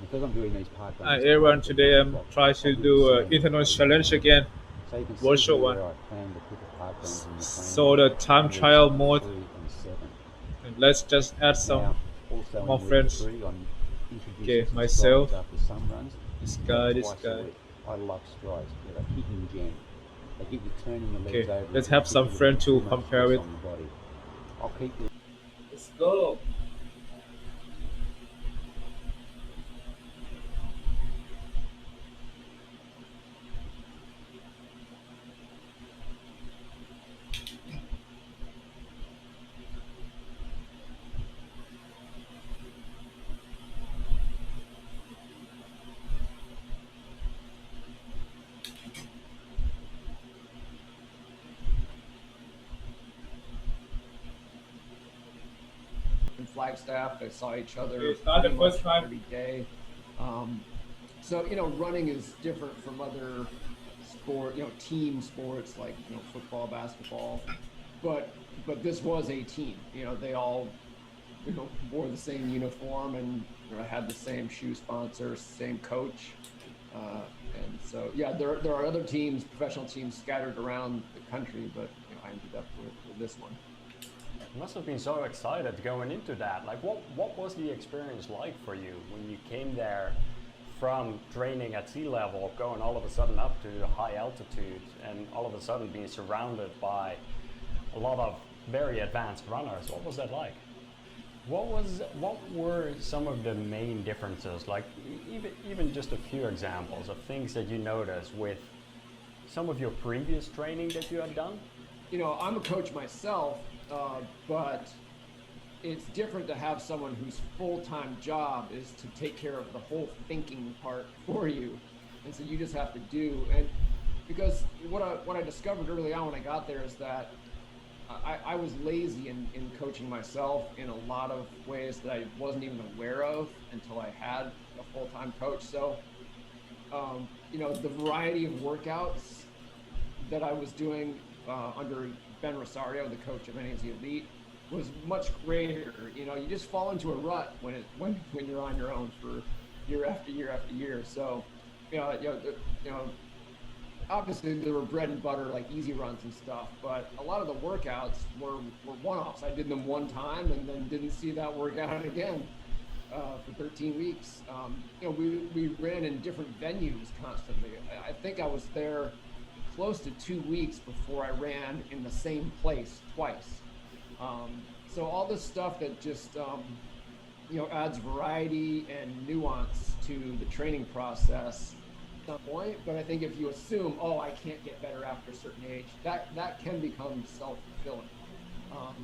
because I'm doing these park Hi runs at everyone, 8 today I'm o'clock, trying I'll to do the do same at Inthanon 7 challenge p.m. again, So you can see virtual here one. where I plan to put the park runs in the So training the time in weeks trial mode, 3 and 7. and let's just add some Now, also more in week friends. 3, I'm introducing Okay, some strides myself, after some runs, but this twice a guy. week. I love strides. They're a hidden gem. They get you turning the legs Okay, over let's in a have some position friend without too to much compare stress with. on the body. I'll keep this. Let's go. in Flagstaff. They saw each Okay, other start the pretty first much time. every day. Um, so running is different from other team sports like football, basketball, but this was a team. They all wore the same uniform and had the same shoe sponsor, same coach. And so, yeah, there are other teams, professional teams scattered around the country, but I ended up with this one. You must have been so excited going into that. Like, what was the experience like for you when you came there from training at sea level, going all of a sudden up to high altitude, and all of a sudden being surrounded by a lot of very advanced runners? What was that like? What were some of the main differences? Like, even just a few examples of things that you noticed with some of your previous training that you had done. I'm a coach myself, but it's different to have someone whose full-time job is to take care of the whole thinking part for you. And so you just have to do. And because what I discovered early on when I got there is that I was lazy in coaching myself in a lot of ways that I wasn't even aware of until I had a full-time coach. So, the variety of workouts that I was doing under Ben Rosario, the coach of NAZ Elite, was much greater. You just fall into a rut when you're on your own for year after year after year. So, you know, obviously there were bread and butter like easy runs and stuff, but a lot of the workouts were one-offs. I did them one time and then didn't see that workout again for 13 weeks. We ran in different venues constantly. I think I was there close to 2 weeks before I ran in the same place twice. So all this stuff that just adds variety and nuance to the training process at some point. But I think if you assume, oh, I can't get better after a certain age, that can become self-fulfilling. Um,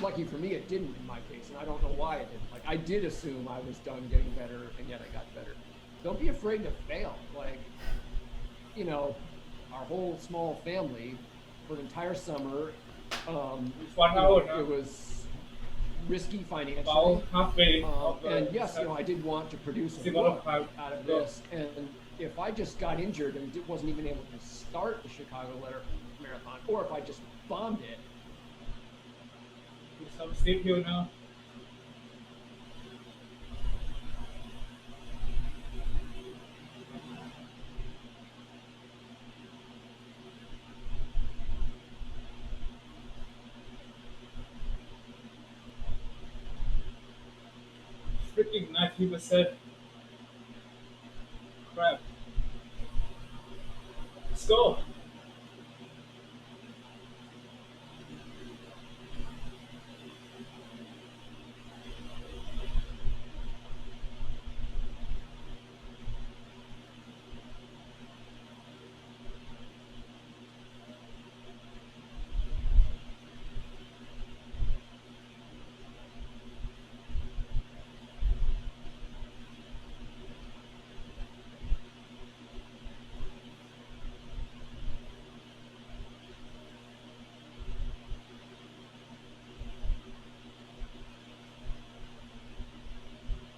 Lucky for me, it didn't in my case, and I don't know why it didn't. Like, I did assume I was done getting better, and yet I got better. Don't be afraid to fail. Like, you know, our whole small family for an entire summer, It's 1 hour it now, was risky about financially. halfway of And the yes, I did want to produce a six out of book five. out of Go. this. And if I just got injured and wasn't even able to start the Chicago Marathon, or if I just bombed it, Do some sleep here now. Freaking 90%. Crap. Let's go.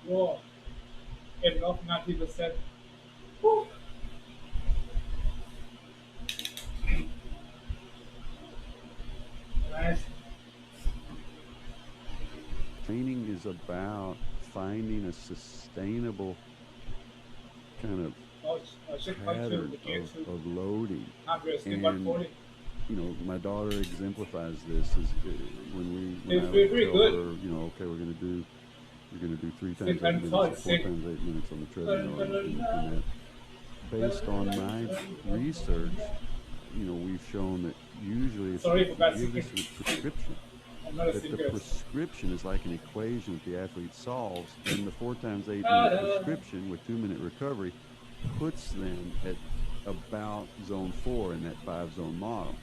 Whoa. Getting off 90%. Woo. Nice. Training is about finding a sustainable kind of I should punch you pattern the gear too. of loading. 100, And 140. you know, my daughter exemplifies this is when I It's would pretty tell good. her, you know, okay, we're gonna do 3 times 8 Sit and minutes talk, or 4 sit. times 8 minutes on the treadmill and that. Based on my research, you know, we've shown that usually if Sorry you for bad give this singing. a prescription, I'm not a that the singer. prescription is like an equation that the athlete solves, and the 4 times 8 Ah, minute prescription with 2-minute recovery puts them at about zone 4 in that 5-zone model.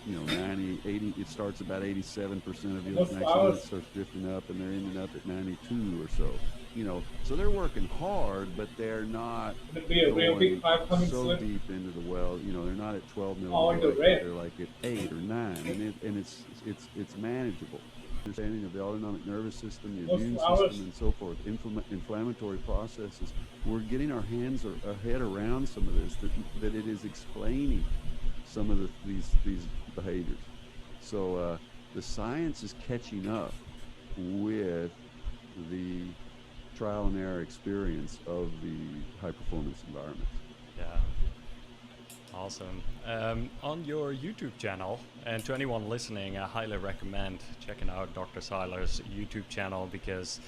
You know, 90, 80, it starts about 87% of the Almost next hours. minute starts drifting up, and they're ending up at 92 or so. You know, so they're working hard, but they're not It'd be a real big going 5 coming so soon. deep into the well. You know, they're not at 12 Oh, in the millimeters. red. They're like at 8 or 9, and it's manageable. Understanding of the autonomic nervous system, the Most immune hours. system, and so forth, inflammatory processes. We're getting our head around some of this. That it is explaining some of these behaviors. So the science is catching up with the trial and error experience of the high performance environments. Yeah. Awesome. On your YouTube channel, and to anyone listening, I highly recommend checking out Dr. Seiler's YouTube channel because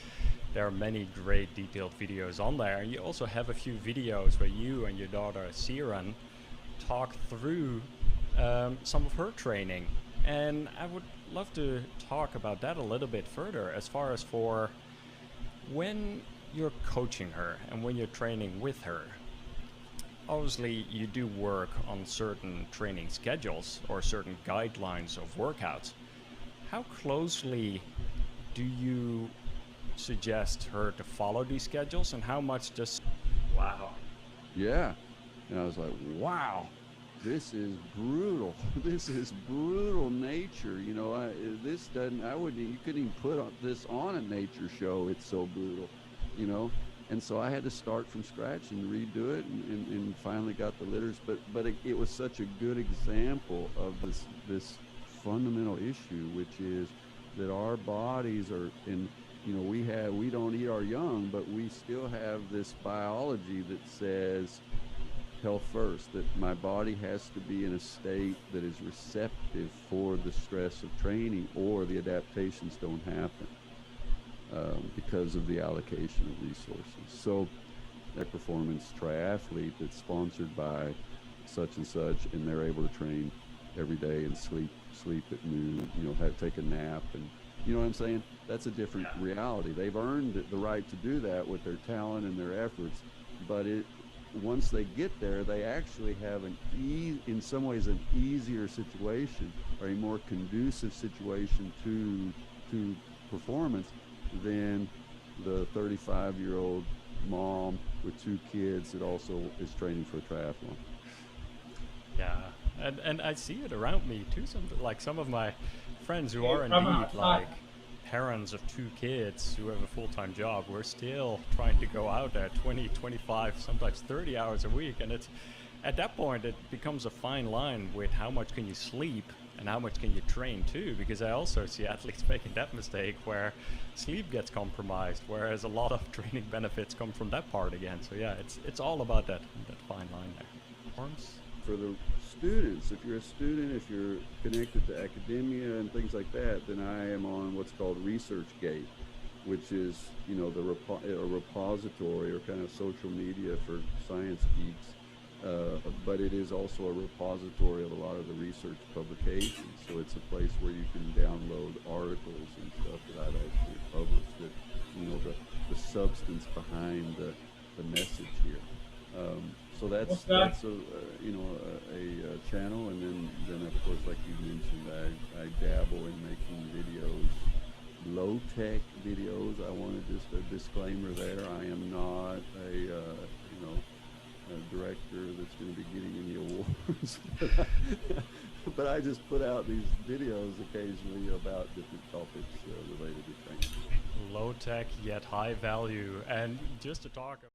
there are many great detailed videos on there. You also have a few videos where you and your daughter Siren talk through some of her training, and I would love to talk about that a little bit further as far as for when you're coaching her and when you're training with her. Obviously you do work on certain training schedules or certain guidelines of workouts. How closely do you suggest her to follow these schedules, and how much does... Wow. Yeah, and I was like, wow, this is brutal. This is brutal nature. You know, you couldn't even put this on a nature show. It's so brutal, you know. And so I had to start from scratch and redo it, and finally got the litters. But it was such a good example of this fundamental issue, which is that our bodies are in. You know, we don't eat our young, but we still have this biology that says health first, that my body has to be in a state that is receptive for the stress of training, or the adaptations don't happen because of the allocation of resources. So that performance triathlete that's sponsored by such and such, and they're able to train every day and sleep at noon, you know, take a nap, and you know what I'm saying? That's a different reality. They've earned the right to do that with their talent and their efforts, but once they get there, they actually have in some ways an easier situation, or a more conducive situation to performance than the 35-year-old mom with 2 kids that also is training for a triathlon. Yeah, and I see it around me too. Some of my friends who are indeed like parents of 2 kids who have a full-time job, we're still trying to go out there 20, 25, sometimes 30 hours a week, and it's at that point it becomes a fine line with how much can you sleep and how much can you train too, because I also see athletes making that mistake where sleep gets compromised, whereas a lot of training benefits come from that part again. So yeah, it's all about that fine line there. Forms? For the students, if you're a student, if you're connected to academia and things like that, then I am on what's called ResearchGate, which is, you know, a repository or kind of social media for science geeks, but it is also a repository of a lot of the research publications. So it's a place where you can download articles and stuff that I've actually published, that, you know, the substance behind the message here. So that's a channel, and then of course, like you mentioned, I dabble in making videos, low tech videos. I wanted just a disclaimer there. I am not a director that's going to be getting any awards, but I just put out these videos occasionally about different topics related to training. Low tech yet high value, and just to talk